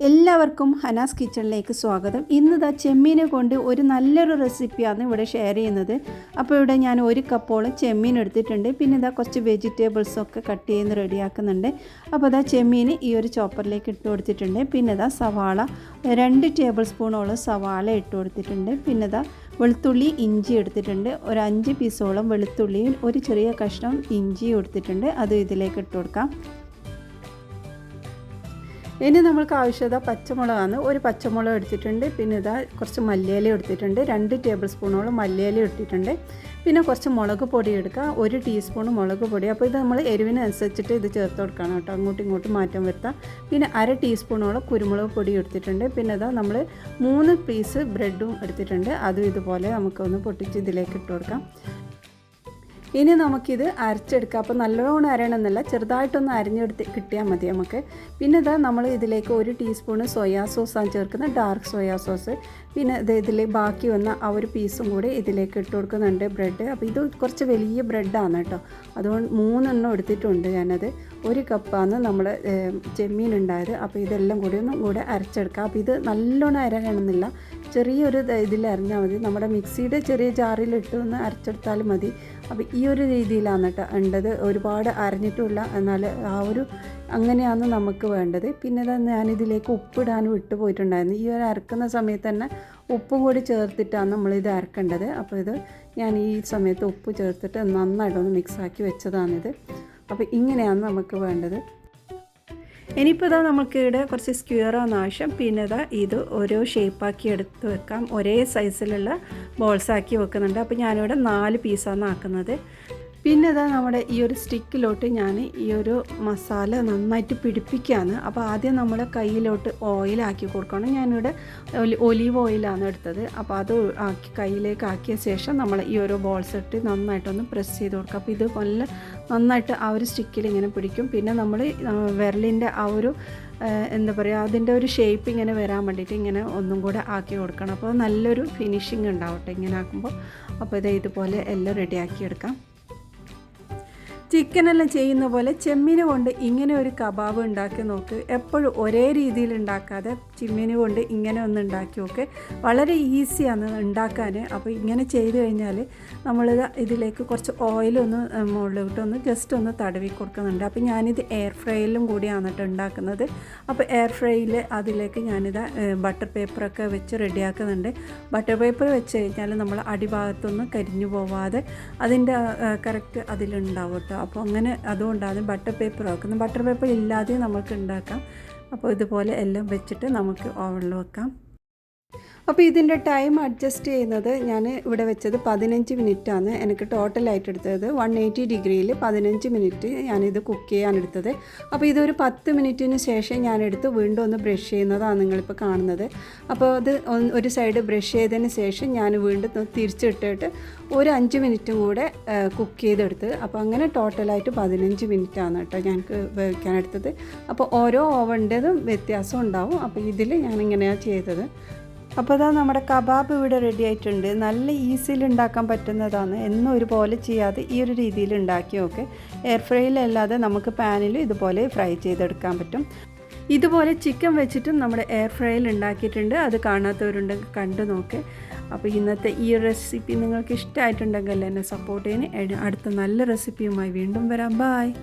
എല്ലാവർക്കും ഹനാസ് കിച്ചണിലേക്ക് സ്വാഗതം. ഇന്ന് ചെമ്മീനെ കൊണ്ട് ഒരു നല്ലൊരു റെസിപ്പിയാണ് ഇവിടെ ഷെയർ ചെയ്യുന്നത്. അപ്പോൾ ഇവിടെ ഞാൻ 1 കപ്പോളം ചെമ്മീൻ എടുത്തിട്ടുണ്ട്. പിന്നെ കുറച്ച് വെജിറ്റബിൾസൊക്കെ കട്ട് ചെയ്യുന്ന റെഡിയാക്കുന്നുണ്ട്. അപ്പോൾ ചെമ്മീൻ ഈ ഒരു ചോപ്പറിലേക്ക് ഇട്ട് കൊടുത്തിട്ടുണ്ട്. പിന്നെ സവാള 2 ടേബിൾ സ്പൂണോളം സവാള ഇട്ട് കൊടുത്തിട്ടുണ്ട്. പിന്നെ വെളുത്തുള്ളി ഇഞ്ചി എടുത്തിട്ടുണ്ട്. ഒരു 5 പീസോളം വെളുത്തുള്ളിയും ഒരു ചെറിയ കഷ്ണം ഇഞ്ചിയും എടുത്തിട്ടുണ്ട്. അത് ഇതിലേക്ക് ഇട്ട് കൊടുക്കാം. ഇനി നമ്മൾക്ക് ആവശ്യത പച്ചമുളകാണ്. ഒരു പച്ചമുളക് എടുത്തിട്ടുണ്ട്. പിന്നെ കുറച്ച് മല്ലിയില എടുത്തിട്ടുണ്ട്. 2 ടേബിൾ സ്പൂണോളം മല്ലിയില എടുത്തിട്ടുണ്ട്. പിന്നെ കുറച്ച് മുളക് പൊടി എടുക്കുക, 1 ടീസ്പൂൺ മുളക് പൊടി. അപ്പോൾ ഇത് നമ്മൾ എരിവിനനുസരിച്ചിട്ട് ഇത് ചേർത്ത് കൊടുക്കണം കേട്ടോ, അങ്ങോട്ടും ഇങ്ങോട്ടും മാറ്റം വരുത്താം. പിന്നെ 1/2 ടീസ്പൂണോളം കുരുമുളക് പൊടി എടുത്തിട്ടുണ്ട്. പിന്നെ നമ്മൾ 3 പീസ് ബ്രെഡും എടുത്തിട്ടുണ്ട്. അതും ഇതുപോലെ നമുക്കൊന്ന് പൊട്ടിച്ച് ഇതിലേക്ക് ഇട്ട് കൊടുക്കാം. ഇനി നമുക്കിത് അരച്ചെടുക്കാം. അപ്പോൾ നല്ലോണം അരയണമെന്നല്ല, ചെറുതായിട്ടൊന്ന് അരിഞ്ഞെടുത്ത് കിട്ടിയാൽ മതി നമുക്ക്. പിന്നെ നമ്മൾ ഇതിലേക്ക് 1 ടീസ്പൂൺ സോയാ സോസാണ് ചേർക്കുന്നത്, ഡാർക്ക് സോയാ സോസ്. പിന്നെ ഇതിൽ ബാക്കി വന്ന ആ ഒരു പീസും കൂടി ഇതിലേക്ക് ഇട്ട് കൊടുക്കുന്നുണ്ട്, ബ്രെഡ്. അപ്പോൾ ഇത് കുറച്ച് വലിയ ബ്രെഡാണ് കേട്ടോ, അതുകൊണ്ട് 3 എണ്ണം എടുത്തിട്ടുണ്ട് ഞാനത്. 1 കപ്പാണ് നമ്മൾ ചെമ്മീൻ ഉണ്ടായത്. അപ്പോൾ ഇതെല്ലാം കൂടി ഒന്നും കൂടെ അരച്ചെടുക്കാം. അപ്പോൾ ഇത് നല്ലോണം അരയണമെന്നില്ല, ചെറിയൊരു ഇതിൽ അരിഞ്ഞാൽ മതി. നമ്മുടെ മിക്സിയുടെ ചെറിയ ജാറിലിട്ട് ഒന്ന് അരച്ചെടുത്താലും മതി. അപ്പോൾ ഈ ഒരു രീതിയിലാണ് കേട്ടോ ഉണ്ടത്, ഒരുപാട് അരഞ്ഞിട്ടുമില്ല, എന്നാൽ ആ ഒരു അങ്ങനെയാണ് നമുക്ക് വേണ്ടത്. പിന്നെ ഞാനിതിലേക്ക് ഉപ്പിടാൻ വിട്ടു പോയിട്ടുണ്ടായിരുന്നു. ഈ ഒരു അരക്കുന്ന സമയത്ത് തന്നെ ഉപ്പും കൂടി ചേർത്തിട്ടാണ് നമ്മളിത് അരക്കേണ്ടത്. അപ്പോൾ ഇത് ഞാൻ ഈ സമയത്ത് ഉപ്പ് ചേർത്തിട്ട് നന്നായിട്ടൊന്ന് മിക്സാക്കി വെച്ചതാണിത്. അപ്പോൾ ഇങ്ങനെയാണ് നമുക്ക് വേണ്ടത്. ഇനിയിപ്പോൾ നമുക്ക് ഇവിടെ കുറച്ച് സ്ക്വയറാണ് ആവശ്യം. പിന്നെ ഇത് ഓരോ ഷേപ്പാക്കി എടുത്ത് വെക്കാം. ഒരേ സൈസിലുള്ള ബോൾസാക്കി വെക്കുന്നുണ്ട്. അപ്പോൾ ഞാനിവിടെ 4 പീസാണ് ആക്കുന്നത്. പിന്നെ നമ്മുടെ ഈ ഒരു സ്റ്റിക്കിലോട്ട് ഞാൻ ഈ ഒരു മസാല നന്നായിട്ട് പിടിപ്പിക്കുകയാണ്. അപ്പോൾ ആദ്യം നമ്മൾ കയ്യിലോട്ട് ഓയിലാക്കി കൊടുക്കണം. ഞാനിവിടെ ഒലീവ് ഓയിലാണ് എടുത്തത്. അപ്പോൾ അത് കയ്യിലേക്ക് ആക്കിയ ശേഷം നമ്മൾ ഈ ഓരോ ബോൾസ് ഇട്ട് നന്നായിട്ടൊന്ന് പ്രസ് ചെയ്ത് കൊടുക്കുക. അപ്പോൾ ഇത് നന്നായിട്ട് ആ ഒരു സ്റ്റിക്കിൽ ഇങ്ങനെ പിടിക്കും. പിന്നെ നമ്മൾ വിരലിൻ്റെ ആ ഒരു എന്താ പറയുക, അതിൻ്റെ ഒരു ഷേപ്പ് ഇങ്ങനെ വരാൻ വേണ്ടിയിട്ട് ഇങ്ങനെ ഒന്നും കൂടെ ആക്കി കൊടുക്കണം. അപ്പോൾ നല്ലൊരു ഫിനിഷിങ് ഉണ്ടാവട്ടെ ഇങ്ങനെ ആക്കുമ്പോൾ. അപ്പോൾ ഇതുപോലെ എല്ലാം റെഡിയാക്കി എടുക്കാം. ചിക്കനെല്ലാം ചെയ്യുന്ന പോലെ ചെമ്മീന് കൊണ്ട് ഇങ്ങനെ ഒരു കബാബ് ഉണ്ടാക്കി നോക്ക്. എപ്പോഴും ഒരേ രീതിയിൽ ഉണ്ടാക്കാതെ ചെമ്മീന് കൊണ്ട് ഇങ്ങനെ ഒന്ന് ഉണ്ടാക്കി നോക്ക്. വളരെ ഈസിയാണ് ഉണ്ടാക്കാൻ. അപ്പോൾ ഇങ്ങനെ ചെയ്ത് കഴിഞ്ഞാൽ നമ്മൾ ഇതിലേക്ക് കുറച്ച് ഓയിലൊന്ന് മുകളിലോട്ടൊന്ന് ജസ്റ്റ് ഒന്ന് തടവി കൊടുക്കുന്നുണ്ട്. അപ്പോൾ ഞാനിത് എയർ ഫ്രൈയിലും കൂടിയാണ് കേട്ടോ ഉണ്ടാക്കുന്നത്. അപ്പോൾ എയർ ഫ്രൈയിൽ അതിലേക്ക് ഞാനിത് ബട്ടർ പേപ്പറൊക്കെ വെച്ച് റെഡിയാക്കുന്നുണ്ട്. ബട്ടർ പേപ്പർ വെച്ച് കഴിഞ്ഞാൽ നമ്മൾ അടിഭാഗത്തൊന്നും കരിഞ്ഞു പോവാതെ അതിൻ്റെ കറക്റ്റ് അതിലുണ്ടാവും കേട്ടോ. അപ്പോൾ അങ്ങനെ അതുകൊണ്ടാണ് ബട്ടർ പേപ്പർ വെക്കുന്നത്. ബട്ടർ പേപ്പർ ഇല്ലാതെ നമുക്ക് ഉണ്ടാക്കാം. അപ്പോൾ ഇതുപോലെ എല്ലാം വെച്ചിട്ട് നമുക്ക് ഓവനിൽ വെക്കാം. അപ്പോൾ ഇതിൻ്റെ ടൈം അഡ്ജസ്റ്റ് ചെയ്യുന്നത് ഞാൻ ഇവിടെ വെച്ചത് 15 മിനിറ്റാണ് എനിക്ക് ടോട്ടലായിട്ട് എടുത്തത്. 180 ഡിഗ്രിയിൽ 15 മിനിറ്റ് ഞാനിത് കുക്ക് ചെയ്യാനെടുത്തത്. അപ്പോൾ ഇതൊരു 10 മിനിറ്റിന് ശേഷം ഞാനെടുത്ത് വീണ്ടും ഒന്ന് ബ്രഷ് ചെയ്യുന്നതാണ് നിങ്ങളിപ്പോൾ കാണുന്നത്. അപ്പോൾ അത് ഒരു സൈഡ് ബ്രഷ് ചെയ്തതിന് ശേഷം ഞാൻ വീണ്ടും തിരിച്ചിട്ടിട്ട് ഒരു 5 മിനിറ്റും കൂടെ കുക്ക് ചെയ്തെടുത്ത്. അപ്പോൾ അങ്ങനെ ടോട്ടലായിട്ട് 15 മിനിറ്റാണ് കേട്ടോ ഞങ്ങൾക്ക് വേവിക്കാനെടുത്തത്. അപ്പോൾ ഓരോ ഓവൻ്റെതും വ്യത്യാസം ഉണ്ടാവും. അപ്പോൾ ഇതിൽ ഞാനിങ്ങനെയാണ് ചെയ്തത്. അപ്പോൾ നമ്മുടെ കബാബ് ഇവിടെ റെഡി ആയിട്ടുണ്ട്. നല്ല ഈസിയിൽ ഉണ്ടാക്കാൻ പറ്റുന്നതാണ്. എന്നും ഒരുപോലെ ചെയ്യാതെ ഈ ഒരു രീതിയിൽ ഉണ്ടാക്കി നോക്ക്. എയർ ഫ്രൈയിലല്ലാതെ നമുക്ക് പാനിൽ ഇതുപോലെ ഫ്രൈ ചെയ്തെടുക്കാൻ പറ്റും. ഇതുപോലെ ചിക്കൻ വെച്ചിട്ടും നമ്മുടെ എയർ ഫ്രൈയിൽ ഉണ്ടാക്കിയിട്ടുണ്ട്. അത് കാണാത്തവരുണ്ടെങ്കിൽ കണ്ടു നോക്ക്. അപ്പോൾ ഇന്നത്തെ ഈ റെസിപ്പി നിങ്ങൾക്ക് ഇഷ്ടമായിട്ടുണ്ടെങ്കിൽ എന്നെ സപ്പോർട്ട് ചെയ്യാൻ. അടുത്ത നല്ല റെസിപ്പിയുമായി വീണ്ടും വരാം. ബായ്.